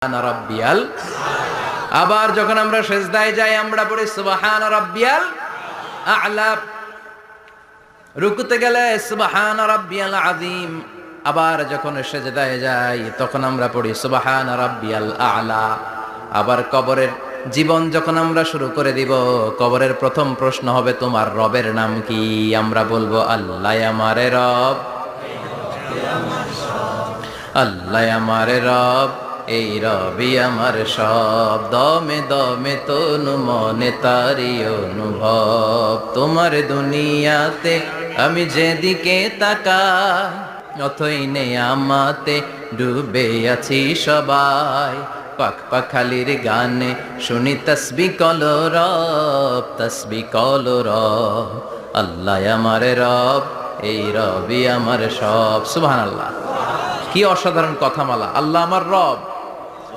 রাব্বিয়াল। আবার যখন আমরা সিজদায় যাই আমরা পড়ি সুবহান রাব্বিয়াল আ'লা। রুকুতে গেলে সুবহান রাব্বিয়াল আযীম। আবার যখন সিজদায় যাই তখন আমরা পড়ি সুবহান রাব্বিয়াল আ'লা। আবার কবরের জীবন যখন আমরা শুরু করে দিব, কবরের প্রথম প্রশ্ন হবে তোমার রবের নাম কি? আমরা বলবো আল্লাহ আমারে রব, আল্লাহ আমারে রব, এই রবি আমার সব। দমে দমে তনু মনে তারি অনুভব। তোমার দুনিয়াতে আমি যেদিকে তাকাই, অথই নেই আমাতে ডুবে আছি সবাই। পাখ পাখালির গানে শুনি তসবি কলরব, তসবি কলরব। আল্লাহ আমারে রব, এই রবি আমার সব। সুবহানাল্লাহ। কি অসাধারণ কথামালা! আল্লাহ আমার রব,